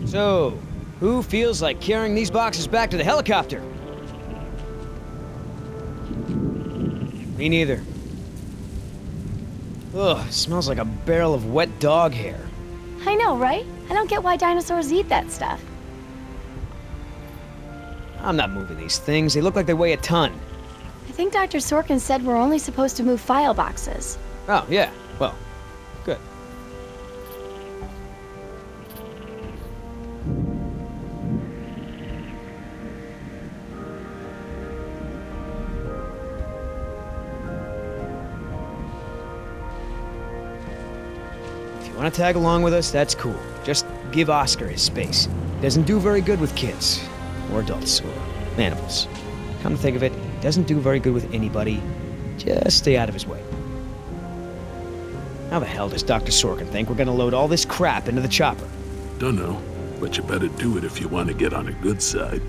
So, who feels like carrying these boxes back to the helicopter? Me neither. Ugh, smells like a barrel of wet dog hair. I know, right? I don't get why dinosaurs eat that stuff. I'm not moving these things. They look like they weigh a ton. I think Dr. Sorkin said we're only supposed to move file boxes. Oh, yeah. Well, good. If you want to tag along with us, that's cool. Just give Oscar his space. He doesn't do very good with kids. Or adults, or animals. Come to think of it, he doesn't do very good with anybody. Just stay out of his way. How the hell does Dr. Sorkin think we're gonna load all this crap into the chopper? Dunno, but you better do it if you want to get on a good side.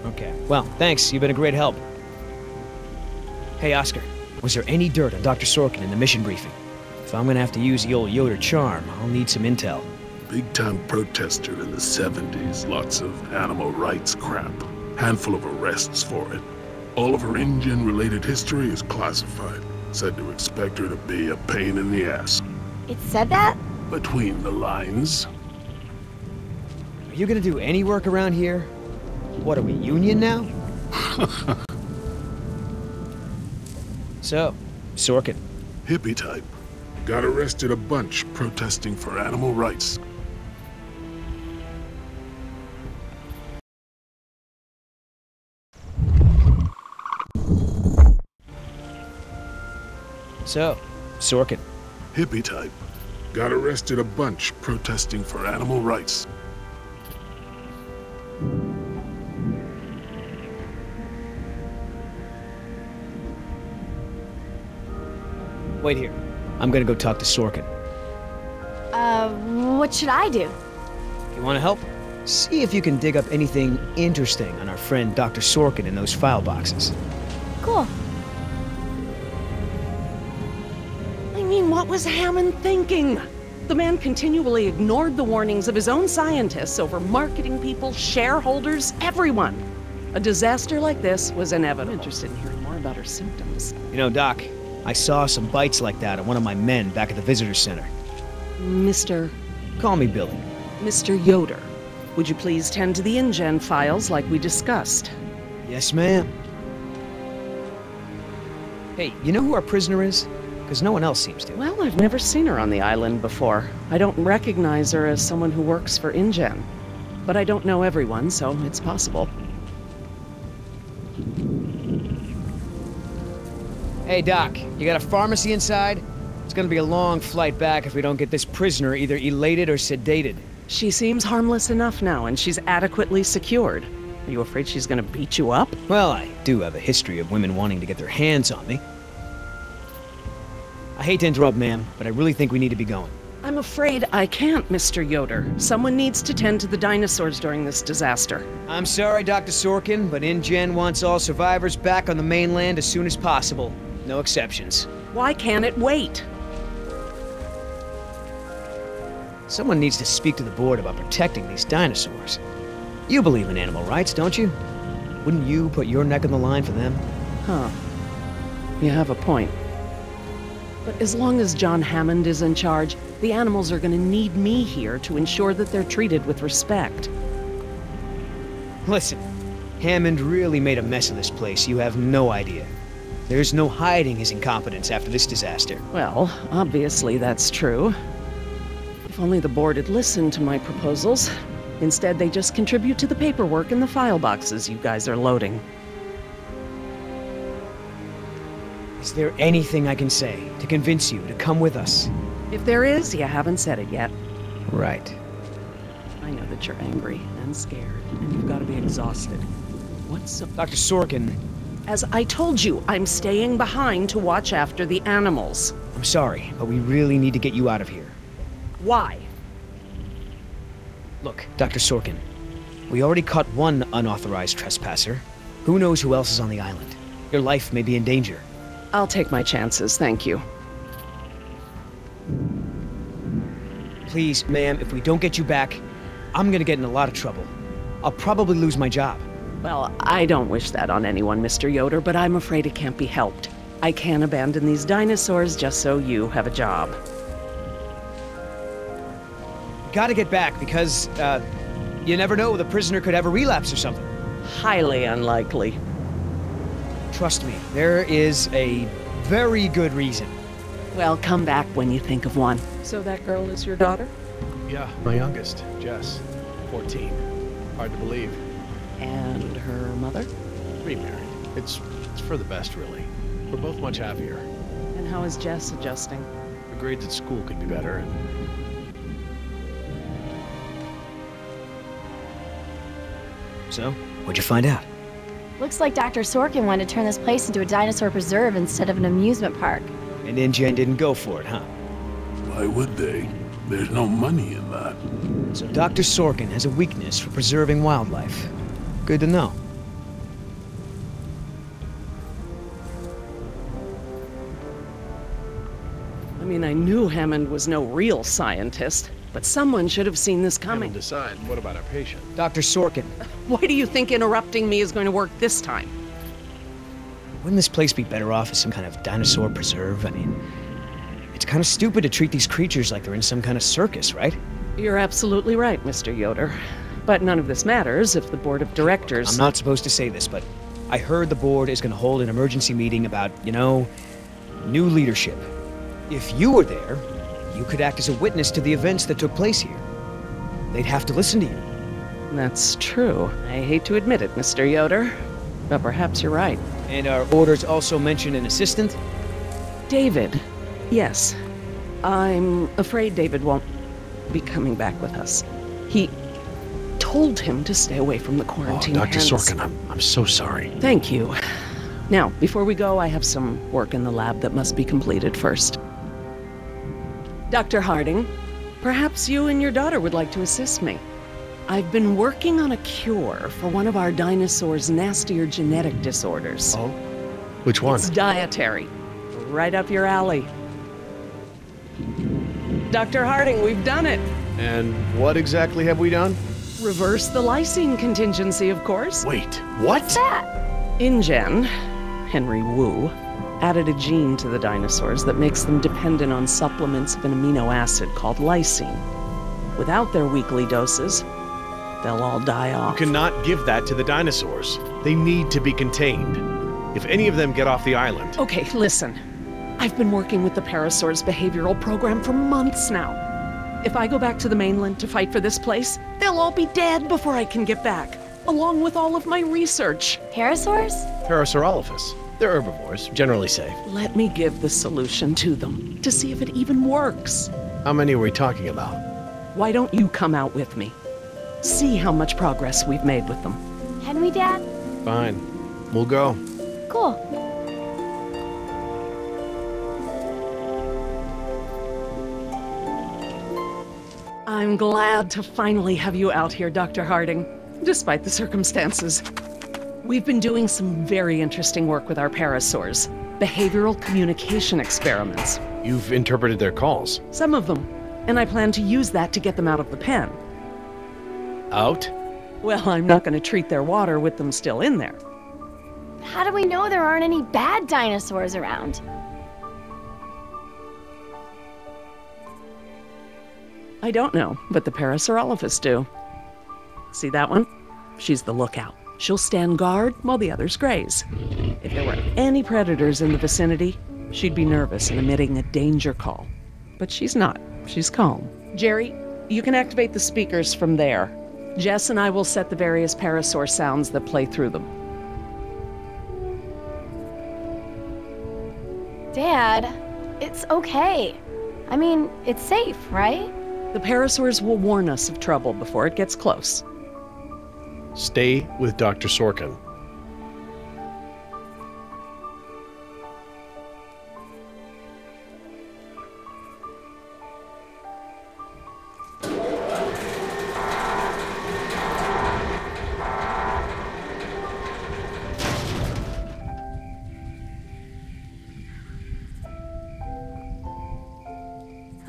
Okay. Well, thanks. You've been a great help. Hey, Oscar. Was there any dirt on Dr. Sorkin in the mission briefing? If I'm gonna have to use the old Yoder charm, I'll need some intel. Big-time protester in the 70s. Lots of animal rights crap. Handful of arrests for it. All of her InGen-related history is classified. Said to expect her to be a pain in the ass. It said that? Between the lines. Are you gonna do any work around here? What, are we union now? So, Sorkin. Hippie type. Got arrested a bunch protesting for animal rights. So, Sorkin. Hippie type. Got arrested a bunch protesting for animal rights. Wait here. I'm gonna go talk to Sorkin. What should I do? You wanna help? See if you can dig up anything interesting on our friend Dr. Sorkin in those file boxes. Cool. I mean, what was Hammond thinking? The man continually ignored the warnings of his own scientists over marketing people, shareholders, everyone. A disaster like this was inevitable. I'm interested in hearing more about her symptoms. You know, Doc, I saw some bites like that on one of my men back at the visitor center. Mr. Call me Billy. Mr. Yoder, would you please tend to the InGen files like we discussed? Yes, ma'am. Hey, you know who our prisoner is? Because no one else seems to. Well, I've never seen her on the island before. I don't recognize her as someone who works for InGen. But I don't know everyone, so it's possible. Hey, Doc, you got a pharmacy inside? It's gonna be a long flight back if we don't get this prisoner either elated or sedated. She seems harmless enough now, and she's adequately secured. Are you afraid she's gonna beat you up? Well, I do have a history of women wanting to get their hands on me. I hate to interrupt, ma'am, but I really think we need to be going. I'm afraid I can't, Mr. Yoder. Someone needs to tend to the dinosaurs during this disaster. I'm sorry, Dr. Sorkin, but InGen wants all survivors back on the mainland as soon as possible. No exceptions. Why can't it wait? Someone needs to speak to the board about protecting these dinosaurs. You believe in animal rights, don't you? Wouldn't you put your neck on the line for them? Huh. You have a point. But as long as John Hammond is in charge, the animals are gonna need me here to ensure that they're treated with respect. Listen, Hammond really made a mess of this place. You have no idea. There's no hiding his incompetence after this disaster. Well, obviously that's true. If only the board had listened to my proposals. Instead, they just contribute to the paperwork in the file boxes you guys are loading. Is there anything I can say to convince you to come with us? If there is, you haven't said it yet. Right. I know that you're angry and scared, and you've got to be exhausted. What's so... Dr. Sorkin... As I told you, I'm staying behind to watch after the animals. I'm sorry, but we really need to get you out of here. Why? Look, Dr. Sorkin, we already caught one unauthorized trespasser. Who knows who else is on the island? Your life may be in danger. I'll take my chances, thank you. Please, ma'am, if we don't get you back, I'm gonna get in a lot of trouble. I'll probably lose my job. Well, I don't wish that on anyone, Mr. Yoder, but I'm afraid it can't be helped. I can't abandon these dinosaurs just so you have a job. Gotta get back because, you never know, the prisoner could have a relapse or something. Highly unlikely. Trust me, there is a very good reason. Well, come back when you think of one. So that girl is your daughter? Yeah, my youngest, Jess, 14. Hard to believe. And her mother? Remarried. It's for the best, really. We're both much happier. And how is Jess adjusting? Her grades at school could be better, and So, what'd you find out? Looks like Dr. Sorkin wanted to turn this place into a dinosaur preserve instead of an amusement park. And InGen didn't go for it, huh? Why would they? There's no money in that. So Dr. Sorkin has a weakness for preserving wildlife. Good to know. I mean, I knew Hammond was no real scientist, but someone should have seen this we'll coming. decide. What about our patient? Dr. Sorkin, Why do you think interrupting me is going to work this time? wouldn't this place be better off as some kind of dinosaur preserve? I mean, it's kind of stupid to treat these creatures like they're in some kind of circus, right? You're absolutely right, Mr. Yoder. But none of this matters if the board of directors... I'm not supposed to say this, but I heard the board is going to hold an emergency meeting about, new leadership. If you were there, you could act as a witness to the events that took place here. They'd have to listen to you. That's true. I hate to admit it, Mr. Yoder, but perhaps you're right. And our orders also mention an assistant? David. Yes. I'm afraid David won't be coming back with us. He told him to stay away from the quarantine. Dr. hence- Sorkin, I'm so sorry. Thank you. Now, before we go, I have some work in the lab that must be completed first. Dr. Harding, perhaps you and your daughter would like to assist me. I've been working on a cure for one of our dinosaurs' nastier genetic disorders. Oh? Which one? It's dietary. Right up your alley. Dr. Harding, we've done it. And what exactly have we done? Reverse the lysine contingency, of course. Wait, what? InGen, Henry Wu, added a gene to the dinosaurs that makes them dependent on supplements of an amino acid called lysine. Without their weekly doses, they'll all die off. You cannot give that to the dinosaurs. They need to be contained. If any of them get off the island... Okay, listen. I've been working with the Parasaur's behavioral program for months now. If I go back to the mainland to fight for this place, they'll all be dead before I can get back, along with all of my research. Parasaurs? Parasaurolophus. They're herbivores, generally safe. Let me give the solution to them, to see if it even works. How many are we talking about? Why don't you come out with me? See how much progress we've made with them. Can we, Dad? Fine. We'll go. Cool. I'm glad to finally have you out here, Dr. Harding, despite the circumstances. We've been doing some very interesting work with our parasaurs. Behavioral communication experiments. You've interpreted their calls. Some of them. And I plan to use that to get them out of the pen. Out? Well, I'm not going to treat their water with them still in there. How do we know there aren't any bad dinosaurs around? I don't know, but the Parasaurolophus do. See that one? She's the lookout. She'll stand guard while the others graze. If there were any predators in the vicinity, she'd be nervous and emitting a danger call. But she's not. She's calm. Jerry, you can activate the speakers from there. Jess and I will set the various parasaur sounds that play through them. Dad, it's okay. I mean, it's safe, right? The parasaurs will warn us of trouble before it gets close. Stay with Dr. Sorkin.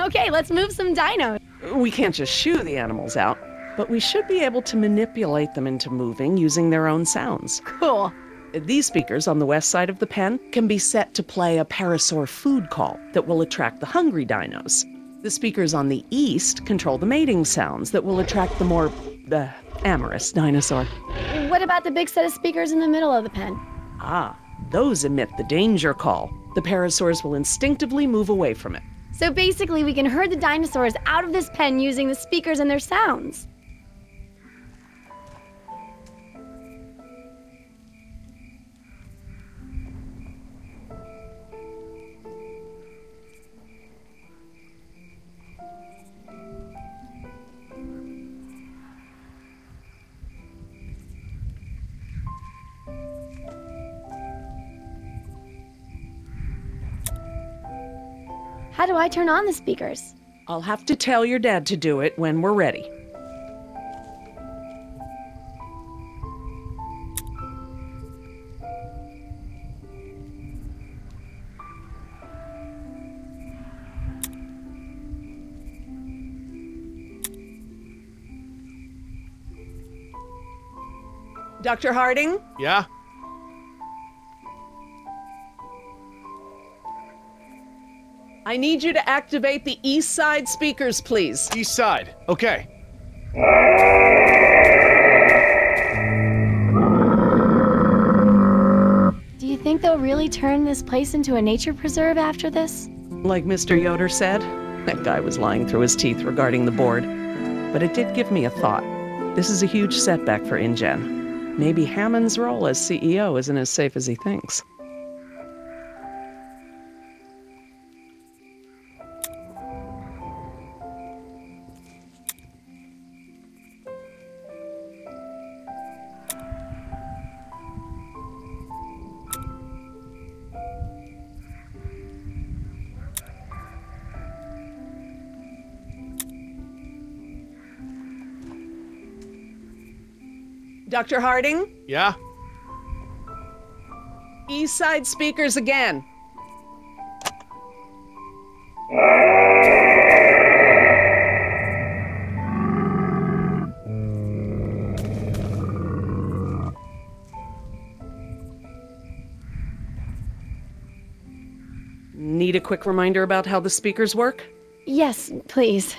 Okay, let's move some dinos. We can't just shoo the animals out. but we should be able to manipulate them into moving using their own sounds. Cool. These speakers on the west side of the pen can be set to play a parasaur food call that will attract the hungry dinos. The speakers on the east control the mating sounds that will attract the more, amorous dinosaur. What about the big set of speakers in the middle of the pen? Ah, those emit the danger call. The parasaurs will instinctively move away from it. So basically, we can herd the dinosaurs out of this pen using the speakers and their sounds. How do I turn on the speakers? I'll have to tell your dad to do it when we're ready. Dr. Harding? Yeah? I need you to activate the east side speakers, please. East side. Okay. Do you think they'll really turn this place into a nature preserve after this? Like Mr. Yoder said, that guy was lying through his teeth regarding the board. But it did give me a thought. This is a huge setback for InGen. Maybe Hammond's role as CEO isn't as safe as he thinks. Dr. Harding? Yeah? East side speakers again. Need a quick reminder about how the speakers work? Yes, please.